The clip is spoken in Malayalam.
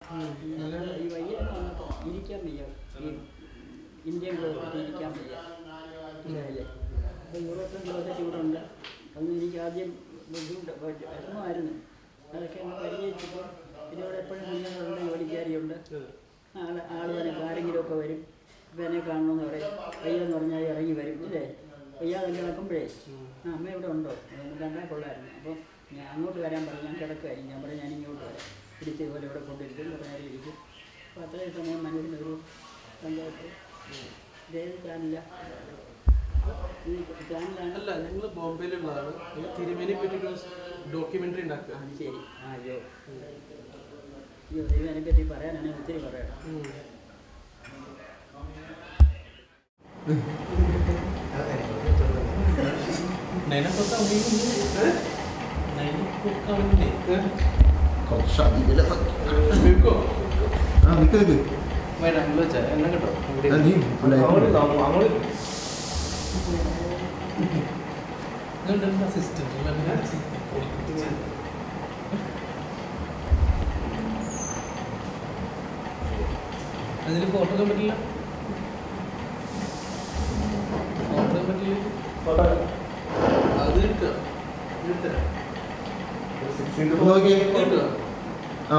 ഈ വയ്യെന്ന് വന്നപ്പോൾ ഇരിക്കാൻ വയ്യ, ഈ ഇന്ത്യൻ ക്ലോസറ്റ് ഇരിക്കാൻ വയ്യ. ഇല്ലേ? അപ്പോൾ യൂറോപ്യൻ ക്ലോസറ്റ് ഇവിടെ ഉണ്ട്. അതൊന്നും എനിക്ക് ആദ്യം ബുദ്ധിമുട്ട് വിഷമമായിരുന്നു. അതൊക്കെ ഒന്ന് പരിചയിച്ചപ്പോൾ പിന്നെ ഇവിടെ എപ്പോഴും കുഞ്ഞുങ്ങളുണ്ട്, ജോലിക്കാരിയുണ്ട്. ആൾ തന്നെ ആരെങ്കിലുമൊക്കെ വരും, ഇവനെ കാണണമെന്ന് പറയും. വയ്യെന്ന് പറഞ്ഞാൽ ഇറങ്ങി വരും. ഇല്ലേ? വയ്യാതെ കിടക്കുമ്പോഴേ അമ്മ ഇവിടെ ഉണ്ടോ കണ്ടാൽ കൊള്ളായിരുന്നു. അപ്പോൾ ഞാൻ അങ്ങോട്ട് വരാൻ പറഞ്ഞു. ഞാൻ കിടക്കുമായിരുന്നു. ഞാൻ പറഞ്ഞു ഞാൻ ഇങ്ങോട്ട് വരാം. പിടിച്ച് ഇതുപോലെ ഇവിടെ കൊണ്ടിരിക്കും, കുറേ നേരം ഇരിക്കും. അപ്പോൾ അത്രയും സമയം മനസ്സിനൊരു സന്തോഷം. ഇതേത് ചാനലില്ല, ചാനലാണ്. അല്ല, ഞങ്ങൾ ബോംബെയിലുള്ളതാണ്. തിരുമേനിയെ പറ്റിയിട്ട് ഡോക്യുമെൻ്ററി ഉണ്ടാക്കുക. അത് ശരി. അയ്യോ ദൈവം അതിനെപ്പറ്റി പറയാനാണെങ്കിൽ ഒത്തിരി പറയാം. അതിൽ ഫോട്ടോ എടുക്കാൻ പറ്റില്ല. അത് എടുക്കുക. ആ